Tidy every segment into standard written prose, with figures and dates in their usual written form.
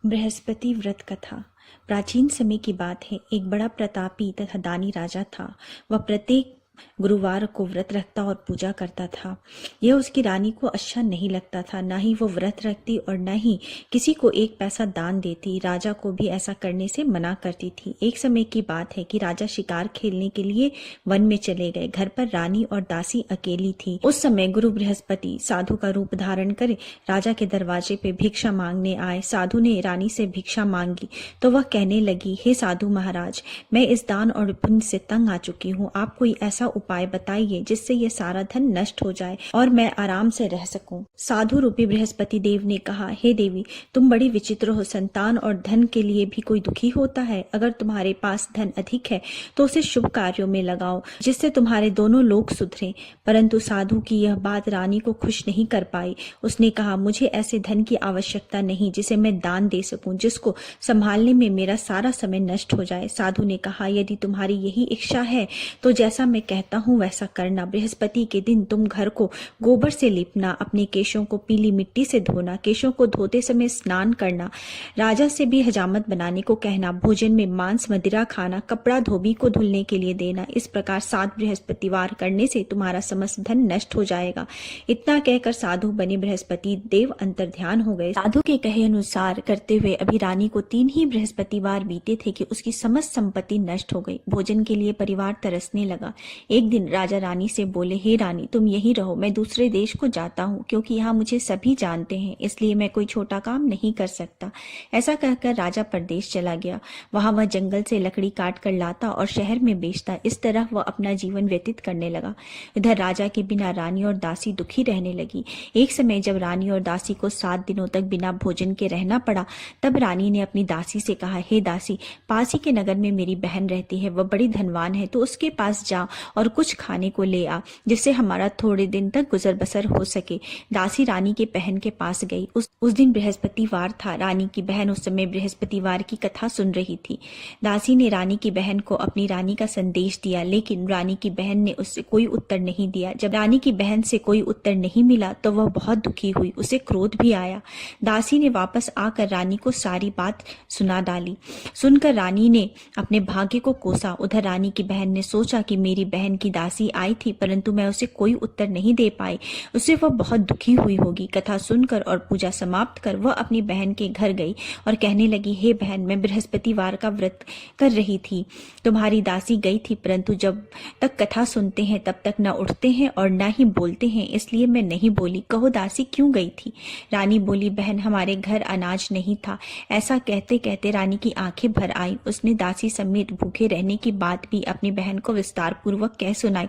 बृहस्पति व्रत कथा। प्राचीन समय की बात है। एक बड़ा प्रतापी तथा दानी राजा था। वह प्रत्येक गुरुवार को व्रत रखता और पूजा करता था। यह उसकी रानी को अच्छा नहीं लगता था। न ही वो व्रत रखती और न ही किसी को एक पैसा दान देती। राजा को भी ऐसा करने से मना करती थी। एक समय की बात है कि राजा शिकार खेलने के लिए वन में चले गए। घर पर रानी और दासी अकेली थी। उस समय गुरु बृहस्पति साधु का रूप धारण कर राजा के दरवाजे पे भिक्षा मांगने आए। साधु ने रानी से भिक्षा मांगी तो वह कहने लगी, हे साधु महाराज, मैं इस दान और पुण्य से तंग आ चुकी हूँ। आप कोई ऐसा उपाय बताइए जिससे ये सारा धन नष्ट हो जाए और मैं आराम से रह सकूं। साधु रूपी बृहस्पति देव ने कहा, हे देवी, तुम बड़ी विचित्र हो। संतान और धन के लिए भी कोई दुखी होता है। अगर तुम्हारे पास धन अधिक है तो उसे शुभ कार्यों में लगाओ जिससे तुम्हारे दोनों लोग सुधरें। परंतु साधु की यह बात रानी को खुश नहीं कर पाई। उसने कहा, मुझे ऐसे धन की आवश्यकता नहीं जिसे मैं दान दे सकूं, जिसको संभालने में मेरा सारा समय नष्ट हो जाए। साधु ने कहा, यदि तुम्हारी यही इच्छा है तो जैसा मैं कहता हूँ वैसा करना। बृहस्पति के दिन तुम घर को गोबर से लीपना, अपने केशों को पीली मिट्टी से धोना, केशों को धोते समय स्नान करना, राजा से भी हजामत बनाने को कहना, भोजन में मांस मदिरा खाना, कपड़ा धोबी को धुलने के लिए देना। इस प्रकार 7 बृहस्पतिवार करने से तुम्हारा समस्त धन नष्ट हो जाएगा। इतना कहकर साधु बने बृहस्पति देव अंतर्ध्यान हो गए। साधु के कहे अनुसार करते हुए अभी रानी को 3 ही बृहस्पतिवार बीते थे कि उसकी समस्त संपत्ति नष्ट हो गई। भोजन के लिए परिवार तरसने लगा। एक दिन राजा रानी से बोले, हे रानी, तुम यहीं रहो, मैं दूसरे देश को जाता हूँ, क्योंकि यहाँ मुझे सभी जानते हैं, इसलिए मैं कोई छोटा काम नहीं कर सकता। ऐसा कहकर राजा परदेश चला गया। वहां वह जंगल से लकड़ी काट कर लाता और शहर में बेचता। इस तरह वह अपना जीवन व्यतीत करने लगा। इधर राजा के बिना रानी और दासी दुखी रहने लगी। एक समय जब रानी और दासी को 7 दिनों तक बिना भोजन के रहना पड़ा, तब रानी ने अपनी दासी से कहा, हे दासी, पास ही के नगर में मेरी बहन रहती है, वह बड़ी धनवान है, तो उसके पास जा और कुछ खाने को ले आ, जिससे हमारा थोड़े दिन तक गुजर बसर हो सके। दासी रानी के बहन के पास गई। उस दिन बृहस्पतिवार था। रानी की बहन उस समय बृहस्पतिवार की कथा सुन रही थी। दासी ने रानी की बहन को अपनी रानी का संदेश दिया, लेकिन रानी की बहन ने उससे कोई उत्तर नहीं दिया। जब रानी की बहन से कोई उत्तर नहीं मिला तो वह बहुत दुखी हुई। उसे क्रोध भी आया। दासी ने वापस आकर रानी को सारी बात सुना डाली। सुनकर रानी ने अपने भाग्य को कोसा। उधर रानी की बहन ने सोचा कि मेरी बहन की दासी आई थी, परंतु मैं उसे कोई उत्तर नहीं दे पाई, उससे वह बहुत दुखी हुई होगी। कथा सुनकर और पूजा समाप्त कर वह अपनी बहन के घर गई और कहने लगी, हे बहन, मैं बृहस्पतिवार का व्रत कर रही थी। तुम्हारी दासी गई थी, परंतु जब तक कथा सुनते हैं तब तक न उठते हैं और न ही बोलते हैं, इसलिए मैं नहीं बोली। कहो दासी क्यों गई थी? रानी बोली, बहन, हमारे घर अनाज नहीं था। ऐसा कहते कहते रानी की आंखें भर आई। उसने दासी समेत भूखे रहने की बात भी अपनी बहन को विस्तार पूर्वक कह सुनाई।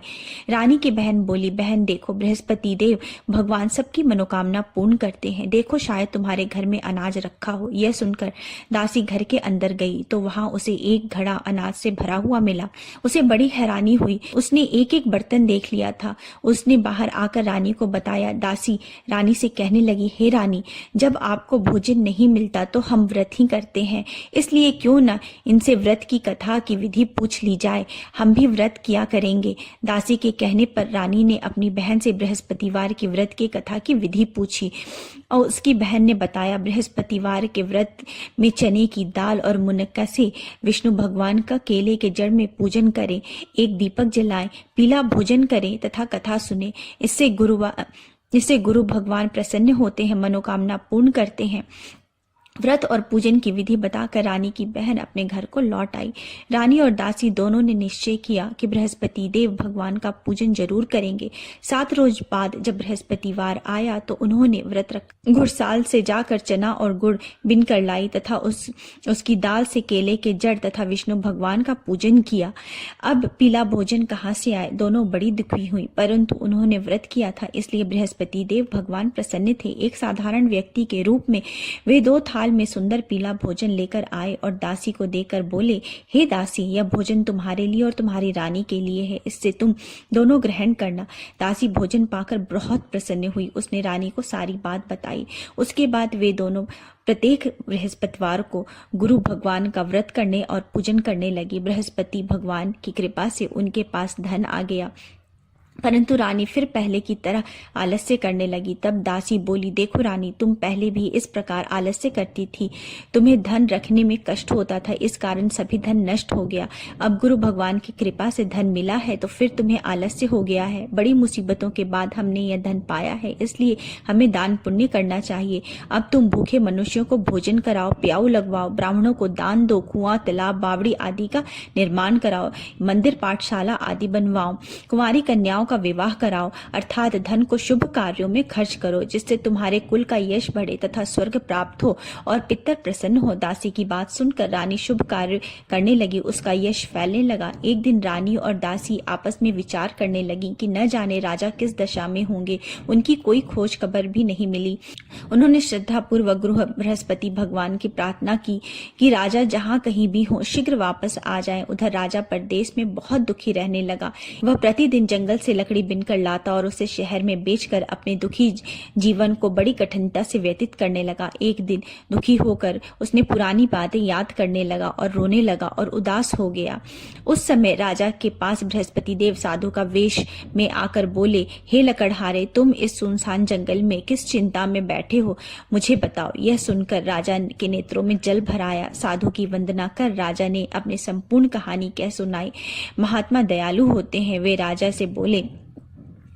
रानी की बहन बोली, बहन देखो, बृहस्पति देव भगवान सबकी मनोकामना पूर्ण करते हैं। देखो, शायद तुम्हारे घर में अनाज रखा हो। यह सुनकर दासी घर के अंदर गई तो वहां उसे एक घड़ा अनाज से भरा हुआ मिला। उसे बड़ी हैरानी हुई। उसने एक एक बर्तन देख लिया था। उसने बाहर आकर रानी को बताया। दासी रानी से कहने लगी, हे रानी, जब आपको भोजन नहीं मिलता तो हम व्रत ही करते हैं, इसलिए क्यों न इनसे व्रत की कथा की विधि पूछ ली जाए, हम भी व्रत किया करेंगे। दासी के कहने पर रानी ने अपनी बहन से बृहस्पतिवार की व्रत की कथा की विधि पूछी और उसकी बहन ने बताया, बृहस्पतिवार के व्रत में चने की दाल और मुनक्का से विष्णु भगवान का केले के जड़ में पूजन करें, एक दीपक जलाएं, पीला भोजन करें तथा कथा सुने। इससे गुरु भगवान प्रसन्न होते हैं, मनोकामना पूर्ण करते हैं। व्रत और पूजन की विधि बताकर रानी की बहन अपने घर को लौट आई। रानी और दासी दोनों ने निश्चय किया कि बृहस्पति देव भगवान का पूजन जरूर करेंगे। 7 रोज बाद जब बृहस्पतिवार आया तो उन्होंने व्रत रख घुड़साल से जाकर चना और गुड़ बिन कर लाई तथा उसकी दाल से केले के जड़ तथा विष्णु भगवान का पूजन किया। अब पीला भोजन कहाँ से आए? दोनों बड़ी दुखी हुई, परंतु उन्होंने व्रत किया था, इसलिए बृहस्पति देव भगवान प्रसन्न थे। एक साधारण व्यक्ति के रूप में वे 2 थाल में सुंदर पीला भोजन लेकर आए और दासी को देकर बोले, हे दासी, यह भोजन तुम्हारे लिए और तुम्हारी रानी के लिए है, इससे तुम दोनों ग्रहण करना। दासी भोजन पाकर बहुत प्रसन्न हुई। उसने रानी को सारी बात बताई। उसके बाद वे दोनों प्रत्येक बृहस्पतिवार को गुरु भगवान का व्रत करने और पूजन करने लगी। बृहस्पति भगवान की कृपा से उनके पास धन आ गया। परंतु रानी फिर पहले की तरह आलस्य करने लगी। तब दासी बोली, देखो रानी, तुम पहले भी इस प्रकार आलस्य करती थी। तुम्हें धन रखने में कष्ट होता था, इस कारण सभी धन नष्ट हो गया। अब गुरु भगवान की कृपा से धन मिला है तो फिर तुम्हें आलस्य हो गया है। बड़ी मुसीबतों के बाद हमने यह धन पाया है, इसलिए हमें दान पुण्य करना चाहिए। अब तुम भूखे मनुष्यों को भोजन कराओ, प्याऊ लगवाओ, ब्राह्मणों को दान दो, कुआं, तालाब, बावड़ी आदि का निर्माण कराओ, मंदिर, पाठशाला आदि बनवाओ, कुंवारी कन्याओं का विवाह कराओ, अर्थात धन को शुभ कार्यों में खर्च करो, जिससे तुम्हारे कुल का यश बढ़े तथा स्वर्ग प्राप्त हो और पितर प्रसन्न हो। दासी की बात सुनकर रानी शुभ कार्य करने लगी, उसका यश फैलने लगा। एक दिन रानी और दासी आपस में विचार करने लगी कि न जाने राजा किस दशा में होंगे। उनकी कोई खोज खबर भी नहीं मिली। उन्होंने श्रद्धा पूर्वक गुरु बृहस्पति भगवान की प्रार्थना की कि राजा जहाँ कहीं भी हो शीघ्र वापस आ जाएं। उधर राजा परदेश में बहुत दुखी रहने लगा। वह प्रतिदिन जंगल से लकड़ी बिनकर लाता और उसे शहर में बेचकर अपने दुखी जीवन को बड़ी कठिनता से व्यतीत करने लगा। एक दिन दुखी होकर उसने पुरानी बातें याद करने लगा और रोने लगा और उदास हो गया। उस समय राजा के पास बृहस्पति देव साधु का वेश में आकर बोले, हे लकड़हारे, तुम इस सुनसान जंगल में किस चिंता में बैठे हो, मुझे बताओ। यह सुनकर राजा के नेत्रों में जल भर आया। साधु की वंदना कर राजा ने अपनी संपूर्ण कहानी कह सुनाई। महात्मा दयालु होते हैं। वे राजा से बोले,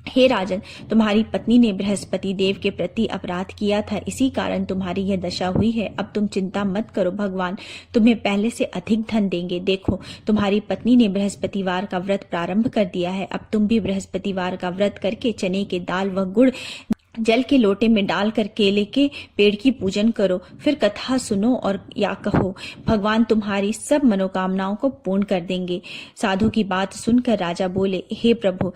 हे राजन, तुम्हारी पत्नी ने बृहस्पति देव के प्रति अपराध किया था, इसी कारण तुम्हारी यह दशा हुई है। अब तुम चिंता मत करो, भगवान तुम्हें पहले से अधिक धन देंगे। देखो, तुम्हारी पत्नी ने बृहस्पतिवार का व्रत प्रारंभ कर दिया है। अब तुम भी बृहस्पतिवार का व्रत करके चने के दाल व गुड़ जल के लोटे में डालकर केले के पेड़ की पूजन करो, फिर कथा सुनो और या कहो, भगवान तुम्हारी सब मनोकामनाओं को पूर्ण कर देंगे। साधु की बात सुनकर राजा बोले, हे प्रभु,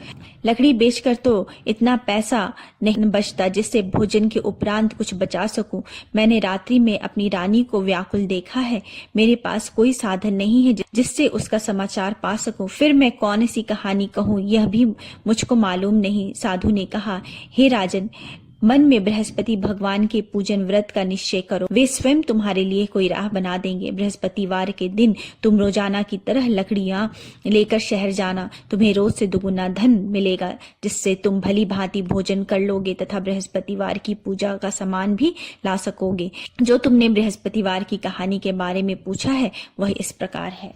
लकड़ी बेचकर तो इतना पैसा नहीं बचता जिससे भोजन के उपरांत कुछ बचा सकूं। मैंने रात्रि में अपनी रानी को व्याकुल देखा है। मेरे पास कोई साधन नहीं है जिससे उसका समाचार पा सकूं। फिर मैं कौन सी कहानी कहूं, यह भी मुझको मालूम नहीं। साधु ने कहा, हे राजन, मन में बृहस्पति भगवान के पूजन व्रत का निश्चय करो, वे स्वयं तुम्हारे लिए कोई राह बना देंगे। बृहस्पतिवार के दिन तुम रोजाना की तरह लकड़ियां लेकर शहर जाना। तुम्हें रोज से दुगुना धन मिलेगा, जिससे तुम भली भांति भोजन कर लोगे तथा बृहस्पतिवार की पूजा का सामान भी ला सकोगे। जो तुमने बृहस्पतिवार की कहानी के बारे में पूछा है वह इस प्रकार है।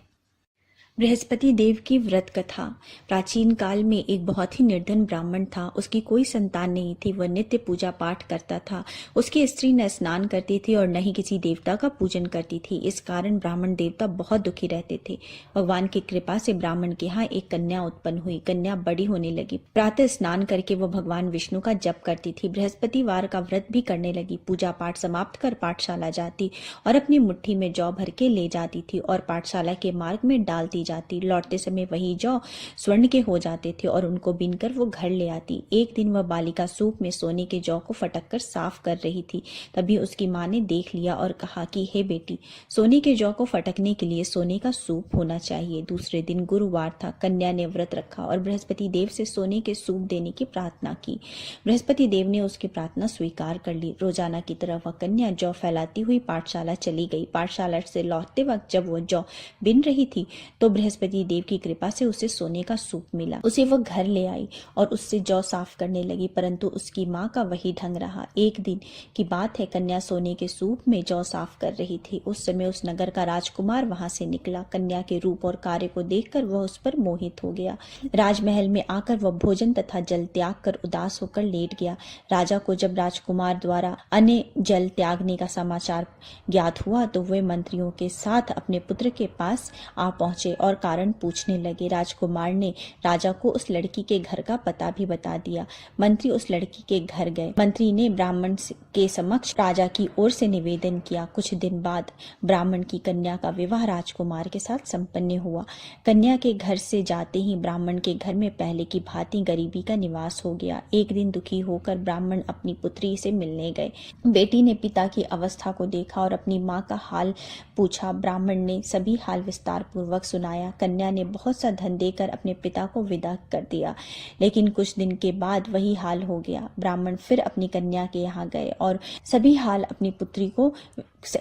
बृहस्पति देव की व्रत कथा। प्राचीन काल में एक बहुत ही निर्धन ब्राह्मण था। उसकी कोई संतान नहीं थी। वह नित्य पूजा पाठ करता था। उसकी स्त्री न स्नान करती थी और न ही किसी देवता का पूजन करती थी। इस कारण ब्राह्मण देवता बहुत दुखी रहते थे। भगवान की कृपा से ब्राह्मण के यहाँ एक कन्या उत्पन्न हुई। कन्या बड़ी होने लगी। प्रातः स्नान करके वह भगवान विष्णु का जप करती थी। बृहस्पतिवार का व्रत भी करने लगी। पूजा पाठ समाप्त कर पाठशाला जाती और अपनी मुट्ठी में जौ भर के ले जाती थी और पाठशाला के मार्ग में डालती जाती। लौटते समय वही जौ स्वर्ण के हो जाते थे और उनको बीनकर वो घर ले आती। एक दिन वह बालिका सूप में सोने के जौ को फटक कर साफ कर रही थी। तभी उसकी माँ ने देख लिया और कहा कि हे बेटी, सोने के जौ को फटकने के लिए सोने का सूप होना चाहिए। दूसरे दिन गुरुवार था। कन्या ने व्रत रखा और बृहस्पति देव से सोने के सूप देने की प्रार्थना की। बृहस्पति देव ने उसकी प्रार्थना स्वीकार कर ली। रोजाना की तरह वह कन्या जौ फैलाती हुई पाठशाला चली गई। पाठशाला से लौटते वक्त जब वह जौ बिन रही थी तो बृहस्पति देव की कृपा से उसे सोने का सूप मिला। उसे वह घर ले आई और उससे जौ साफ करने लगी, परंतु उसकी माँ का वही ढंग रहा। एक दिन की बात है, कन्या सोने के सूप में जौ साफ कर रही थी। उस समय उस नगर का राजकुमार वहां से निकला। कन्या के रूप और कार्य को देखकर वह उस पर मोहित हो गया। राजमहल में आकर वह भोजन तथा जल त्याग कर उदास होकर लेट गया। राजा को जब राजकुमार द्वारा अन्य जल त्यागने का समाचार ज्ञात हुआ तो वे मंत्रियों के साथ अपने पुत्र के पास आ पहुंचे और कारण पूछने लगे। राजकुमार ने राजा को उस लड़की के घर का पता भी बता दिया। मंत्री उस लड़की के घर गए। मंत्री ने ब्राह्मण के समक्ष राजा की ओर से निवेदन किया। कुछ दिन बाद ब्राह्मण की कन्या का विवाह राजकुमार के साथ संपन्न हुआ। कन्या के घर से जाते ही ब्राह्मण के घर में पहले की भांति गरीबी का निवास हो गया। एक दिन दुखी होकर ब्राह्मण अपनी पुत्री से मिलने गए। बेटी ने पिता की अवस्था को देखा और अपनी माँ का हाल पूछा। ब्राह्मण ने सभी हाल विस्तार पूर्वक सुनाया। कन्या ने बहुत सा धन देकर अपने पिता को विदा कर दिया, लेकिन कुछ दिन के बाद वही हाल हो गया। ब्राह्मण फिर अपनी कन्या के यहाँ गए और सभी हाल अपनी पुत्री को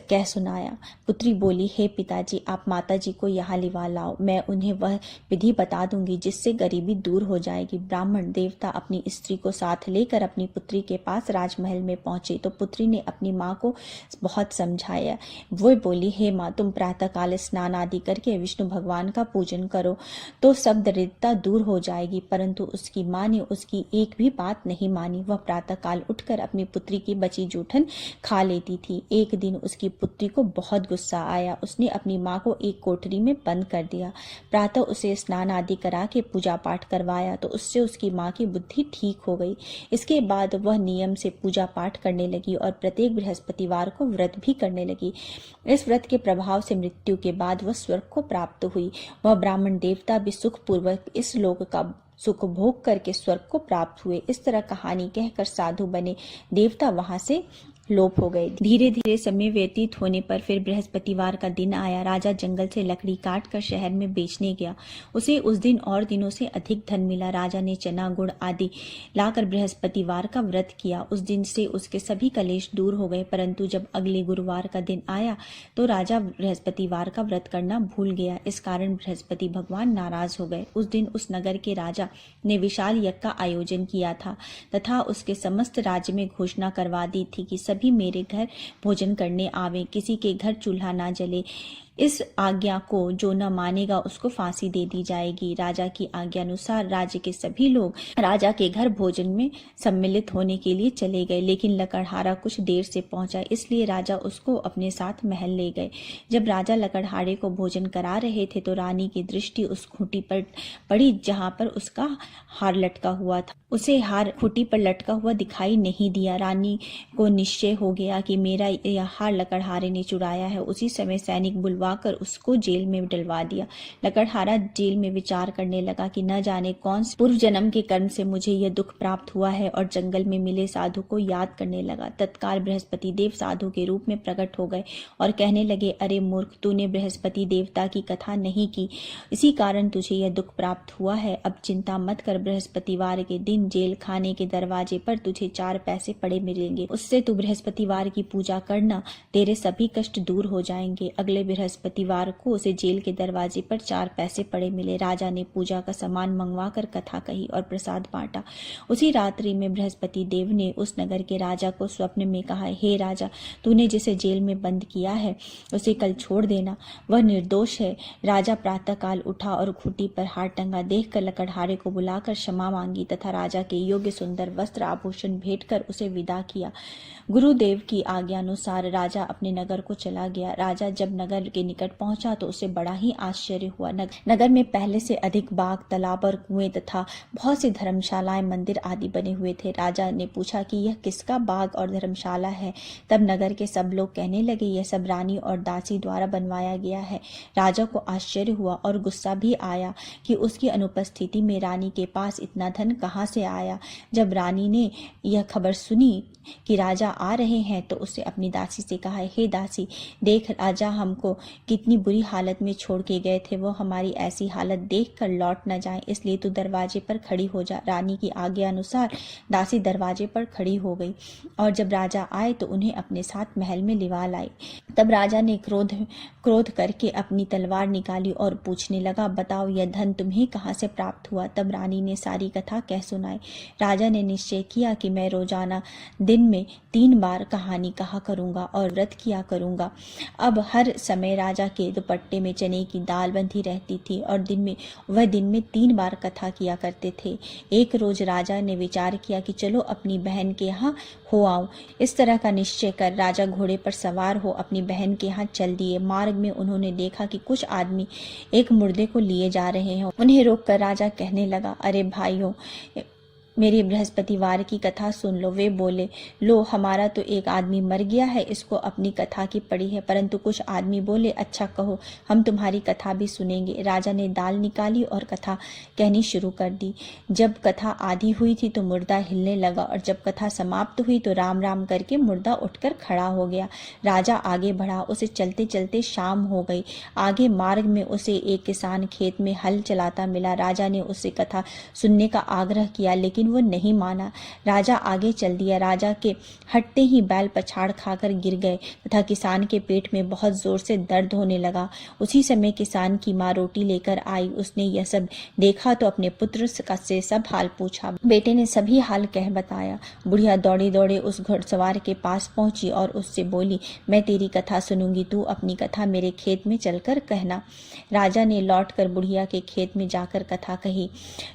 कह सुनाया। पुत्री बोली, हे पिताजी, आप माताजी को यहाँ लिवा लाओ, मैं उन्हें वह विधि बता दूंगी जिससे गरीबी दूर हो जाएगी। ब्राह्मण देवता अपनी स्त्री को साथ लेकर अपनी पुत्री के पास राजमहल में पहुंचे तो पुत्री ने अपनी माँ को बहुत समझाया। वो बोली, हे माँ, तुम प्रातःकाल स्नान आदि करके विष्णु भगवान का पूजन करो तो सब दरिद्रता दूर हो जाएगी। परंतु उसकी माँ ने उसकी एक भी बात नहीं मानी। वह प्रातःकाल उठकर अपनी पुत्री की बची जूठन खा लेती थी। एक दिन उसकी पुत्री को बहुत गुस्सा आया। उसने अपनी माँ को एक कोठरी में बंद कर दिया। प्रातः उसे स्नान आदि करा के पूजा पाठ करवाया तो उससे उसकी माँ की बुद्धि ठीक हो गई। इसके बाद वह नियम से पूजा पाठ करने लगी और प्रत्येक बृहस्पतिवार को व्रत भी करने लगी। इस व्रत के प्रभाव से मृत्यु के बाद वह स्वर्ग को प्राप्त हुई। वह ब्राह्मण देवता भी सुखपूर्वक इस लोक का सुख भोग करके स्वर्ग को प्राप्त हुए। इस तरह कहानी कहकर साधु बने देवता वहां से लोप हो गए। धीरे धीरे समय व्यतीत होने पर फिर बृहस्पतिवार का दिन आया। राजा जंगल से लकड़ी काट कर शहर में बेचने गया। उसे उस दिन और दिनों से अधिक धन मिला। राजा ने चना गुड़ आदि लाकर बृहस्पतिवार का व्रत किया। उस दिन से उसके सभी कलेश दूर हो गए। परंतु जब अगले गुरुवार का दिन आया तो राजा बृहस्पतिवार का व्रत करना भूल गया। इस कारण बृहस्पति भगवान नाराज हो गए। उस दिन उस नगर के राजा ने विशाल यज्ञ का आयोजन किया था तथा उसके समस्त राज्य में घोषणा करवा दी थी कि सभी मेरे घर भोजन करने आवे, किसी के घर चूल्हा ना जले। इस आज्ञा को जो न मानेगा उसको फांसी दे दी जाएगी। राजा की आज्ञा अनुसार राज्य के सभी लोग राजा के घर भोजन में सम्मिलित होने के लिए चले गए, लेकिन लकड़हारा कुछ देर से पहुंचा, इसलिए राजा उसको अपने साथ महल ले गए। जब राजा लकड़हारे को भोजन करा रहे थे तो रानी की दृष्टि उस खूंटी पर पड़ी जहां पर उसका हार लटका हुआ था। उसे हार खूंटी पर लटका हुआ दिखाई नहीं दिया। रानी को निश्चय हो गया कि मेरा यह हार लकड़हारे ने चुराया है। उसी समय सैनिक बुलवाकर उसको जेल में डलवा दिया। लकड़हारा जेल में विचार करने लगा कि न जाने कौन से पूर्व जन्म के कर्म से मुझे यह दुख प्राप्त हुआ है, और जंगल में मिले साधु को याद करने लगा। तत्काल बृहस्पति देव साधु के रूप में प्रकट हो गए और कहने लगे, अरे मूर्ख, तूने बृहस्पति देवता की कथा नहीं की, इसी कारण तुझे यह दुख प्राप्त हुआ है। अब चिंता मत कर, बृहस्पतिवार के दिन जेल खाने के दरवाजे पर तुझे 4 पैसे पड़े मिलेंगे। उससे तू बृहस्पतिवार की पूजा करना, तेरे सभी कष्ट दूर हो जाएंगे। अगले बृहस्पतिवार को उसे जेल के दरवाजे पर 4 पैसे पड़े मिले। राजा ने पूजा का सामान मंगवा कर कथा कही और प्रसाद बांटा। उसी रात्रि में बृहस्पति देव ने उस नगर के राजा को स्वप्न में कहा, हे राजा, तूने जिसे जेल में बंद किया है उसे कल छोड़ देना, वह निर्दोष है। राजा प्रातःकाल उठा और खूंटी पर हार टंगा देखकर लकड़हारे को बुलाकर क्षमा मांगी तथा राजा के योग्य सुंदर वस्त्र आभूषण भेंट कर उसे विदा किया। गुरुदेव की आज्ञा अनुसार राजा अपने नगर को चला गया। राजा जब नगर के निकट पहुंचा तो उसे बड़ा ही आश्चर्य हुआ। नगर में पहले से अधिक बाग, तालाब और कुएं तथा बहुत सी धर्मशालाएं, मंदिर आदि बने हुए थे। राजा ने पूछा कि यह किसका बाग और धर्मशाला है। तब नगर के सब लोग कहने लगे, यह सब रानी और दासी द्वारा बनवाया गया है। राजा को आश्चर्य हुआ और गुस्सा भी आया कि उसकी अनुपस्थिति में रानी के पास इतना धन कहाँ से आया। जब रानी ने यह खबर सुनी कि राजा आ रहे हैं तो उसने अपनी दासी से कहा, हे दासी, देख राजा हमको कितनी बुरी हालत में छोड़ के गए थे, वो हमारी ऐसी हालत देखकर लौट न जाए, इसलिए तू दरवाजे पर खड़ी हो जा। रानी की आज्ञा अनुसार दासी दरवाजे पर खड़ी हो गई और जब राजा आए तो उन्हें अपने साथ महल में लिवा लाई। तब राजा ने क्रोध करके अपनी तलवार निकाली और पूछने लगा, बताओ यह धन तुम्हें कहाँ से प्राप्त हुआ। तब रानी ने सारी कथा कह सुनाई। राजा ने निश्चय किया कि मैं रोजाना दिन में 3 बार कहानी कहा करूंगा और व्रत किया करूंगा। अब हर समय राजा के दुपट्टे में चने की दाल बंधी रहती थी और दिन में 3 बार कथा किया करते थे। एक रोज राजा ने विचार किया कि चलो अपनी बहन के यहाँ हो आओ। इस तरह का निश्चय कर राजा घोड़े पर सवार हो अपनी बहन के यहाँ चल दिए। मार्ग में उन्होंने देखा कि कुछ आदमी एक मुर्दे को लिए जा रहे हैं। उन्हें रोककर राजा कहने लगा, अरे भाइयों, मेरी बृहस्पतिवार की कथा सुन लो। वे बोले, लो, हमारा तो एक आदमी मर गया है, इसको अपनी कथा की पड़ी है। परंतु कुछ आदमी बोले, अच्छा कहो, हम तुम्हारी कथा भी सुनेंगे। राजा ने दाल निकाली और कथा कहनी शुरू कर दी। जब कथा आधी हुई थी तो मुर्दा हिलने लगा और जब कथा समाप्त हुई तो राम राम करके मुर्दा उठकर खड़ा हो गया। राजा आगे बढ़ा। उसे चलते चलते शाम हो गई। आगे मार्ग में उसे एक किसान खेत में हल चलाता मिला। राजा ने उससे कथा सुनने का आग्रह किया, लेकिन लेकिन वो नहीं माना। राजा आगे चल दिया। राजा के हटते ही बैल पछाड़ खाकर गिर गए तथा किसान के पेट में बहुत जोर से दर्द होने लगा। उसी समय किसान की माँ रोटी लेकर आई। उसने यह सब देखा तो अपने पुत्र से सब हाल पूछा। बेटे ने सभी हाल कह बताया। बुढ़िया दौड़े दौड़े उस घुड़सवार के पास पहुंची और उससे बोली, मैं तेरी कथा सुनूंगी, तू अपनी कथा मेरे खेत में चलकर कहना। राजा ने लौटकर बुढ़िया के खेत में जाकर कथा कही,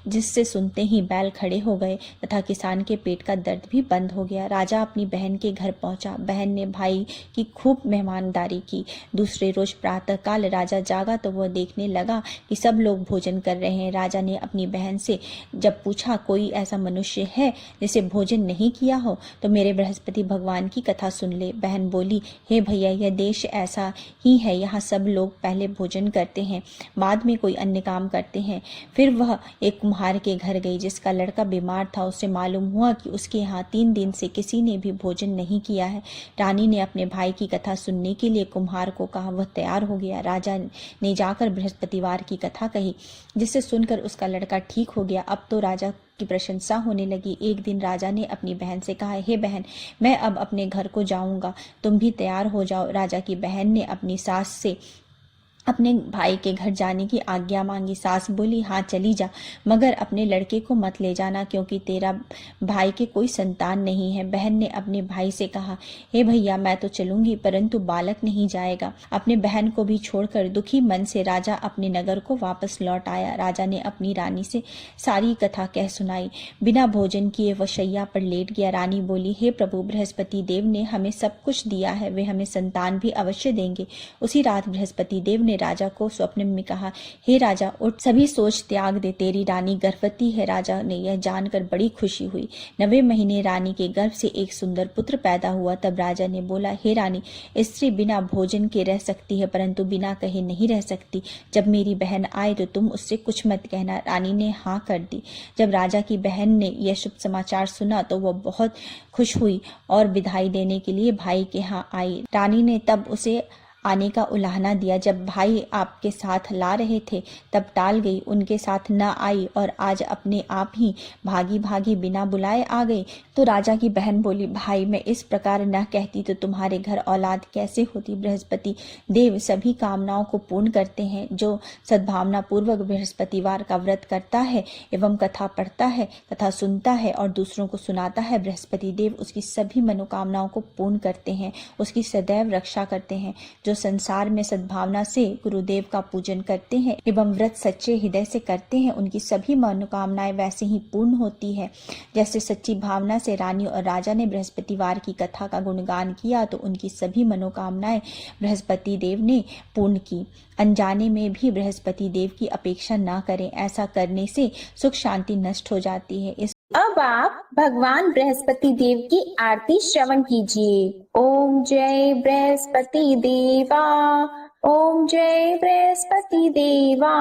जिससे सुनते ही बैल खड़े हो गए तथा किसान के पेट का दर्द भी बंद हो गया। राजा अपनी बहन के घर पहुंचा। बहन ने भाई की खूब मेहमानदारी की। दूसरे रोज प्रातःकाल राजा जागा तो वह देखने लगा कि सब लोग भोजन कर रहे हैं। राजा ने अपनी बहन से जब पूछा, कोई ऐसा मनुष्य है जिसे भोजन नहीं किया हो तो मेरे बृहस्पति भगवान की कथा सुन ले। बहन बोली, हे भैया, यह देश ऐसा ही है, यहाँ सब लोग पहले भोजन करते हैं, बाद में कोई अन्य काम करते हैं। फिर वह एक कुम्हार के घर गई जिसका लड़का बीमार था। उससे मालूम हुआ कि उसके यहाँ 3 दिन से किसी ने भी भोजन नहीं किया है। रानी ने अपने भाई की कथा सुनने के लिए कुम्हार को कहा। वह तैयार हो गया। राजा ने जाकर बृहस्पतिवार की कथा कही, जिससे सुनकर उसका लड़का ठीक हो गया। अब तो राजा की प्रशंसा होने लगी। एक दिन राजा ने अपनी बहन से कहा, हे बहन, मैं अब अपने घर को जाऊंगा, तुम भी तैयार हो जाओ। राजा की बहन ने अपनी सास से अपने भाई के घर जाने की आज्ञा मांगी। सास बोली, हाँ चली जा, मगर अपने लड़के को मत ले जाना, क्योंकि तेरा भाई के कोई संतान नहीं है। बहन ने अपने भाई से कहा, हे भैया, मैं तो चलूंगी, परंतु बालक नहीं जाएगा। अपने बहन को भी छोड़कर दुखी मन से राजा अपने नगर को वापस लौट आया। राजा ने अपनी रानी से सारी कथा कह सुनाई। बिना भोजन किए वह शैया पर लेट गया। रानी बोली, हे प्रभु, बृहस्पति देव ने हमें सब कुछ दिया है, वे हमें संतान भी अवश्य देंगे। उसी रात बृहस्पति देव ने राजा को स्वप्न में कहा, हे राजा, उठ, सभी सोच त्याग दे, तेरी रानी गर्भवती है। राजा ने यह जानकर बड़ी खुशी हुई। 9वें महीने रानी के गर्भ से एक सुंदर पुत्र पैदा हुआ। तब राजा ने बोला, हे रानी, स्त्री बिना भोजन के रह सकती है, परंतु बिना कहे नहीं रह सकती। जब मेरी बहन आए तो तुम उससे कुछ मत कहना। रानी ने हाँ कर दी। जब राजा की बहन ने यह शुभ समाचार सुना तो वह बहुत खुश हुई और विदाई देने के लिए भाई के यहाँ आई। रानी ने तब उसे आने का उलाहना दिया। जब भाई आपके साथ ला रहे थे तब टाल गई, उनके साथ न आई और आज अपने आप ही भागी भागी बिना बुलाए आ गई। तो राजा की बहन बोली, भाई, मैं इस प्रकार न कहती तो तुम्हारे घर औलाद कैसे होती। बृहस्पति देव सभी कामनाओं को पूर्ण करते हैं। जो सद्भावना पूर्वक बृहस्पतिवार का व्रत करता है एवं कथा पढ़ता है तथा सुनता है और दूसरों को सुनाता है, बृहस्पति देव उसकी सभी मनोकामनाओं को पूर्ण करते हैं, उसकी सदैव रक्षा करते हैं। जो संसार में सद्भावना से गुरुदेव का पूजन करते हैं एवं व्रत सच्चे हृदय से करते हैं, उनकी सभी मनोकामनाएं वैसे ही पूर्ण होती है। जैसे सच्ची भावना से रानी और राजा ने बृहस्पतिवार की कथा का गुणगान किया तो उनकी सभी मनोकामनाएं बृहस्पति देव ने पूर्ण की। अनजाने में भी बृहस्पति देव की अपेक्षा न करें, ऐसा करने से सुख शांति नष्ट हो जाती है। अब आप भगवान बृहस्पति देव की आरती श्रवण कीजिए। ओम जय बृहस्पति देवा, ओम जय बृहस्पति देवा,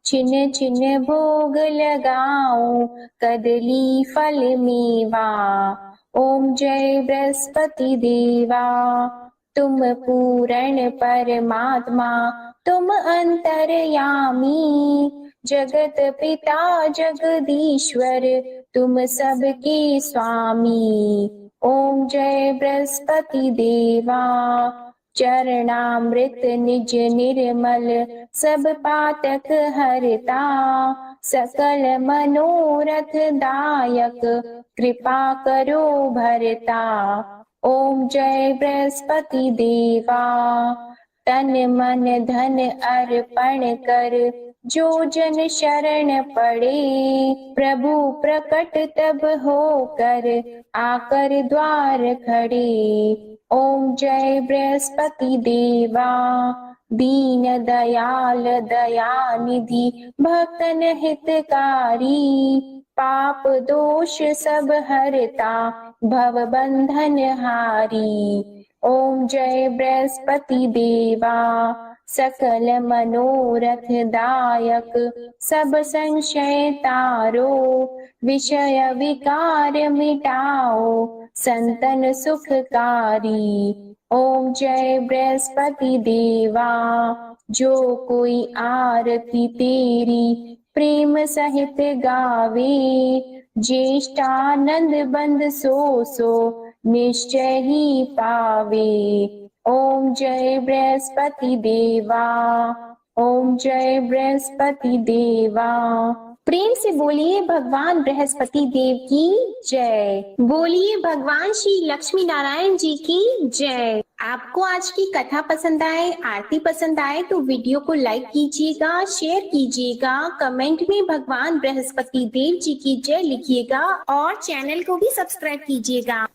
छिन्न छिन्न भोग लगाओ, कदली फल मेवा। ओम जय बृहस्पति देवा, तुम पूर्ण परमात्मा, तुम अंतर्यामी, जगत पिता जगदीश्वर, तुम सबके स्वामी। ओम जय बृहस्पति देवा, चरणामृत निज निर्मल, सब पातक हरता, सकल मनोरथ दायक, कृपा करो भरता। ओम जय बृहस्पति देवा, तन मन धन अर्पण कर, जो जन शरण पड़े, प्रभु प्रकट तब होकर, आकर द्वार खड़े। ओम जय बृहस्पति देवा, दीन दयाल दयानिधि, भक्तन हितकारी, पाप दोष सब हरता, भव बंधन हारी। ओम जय बृहस्पति देवा, सकल मनोरथ दायक, सब संशय तारो, विषय विकार मिटाओ, संतन सुखकारी। ओम जय बृहस्पति देवा, जो कोई आरती तेरी प्रेम सहित गावे, ज्येष्ठानंद बंद सो निश्चय ही पावे। ओम जय बृहस्पति देवा, ओम जय बृहस्पति देवा। प्रेम से बोलिए भगवान बृहस्पति देव की जय। बोलिए भगवान श्री लक्ष्मी नारायण जी की जय। आपको आज की कथा पसंद आए, आरती पसंद आए तो वीडियो को लाइक कीजिएगा, शेयर कीजिएगा, कमेंट में भगवान बृहस्पति देव जी की जय लिखिएगा और चैनल को भी सब्सक्राइब कीजिएगा।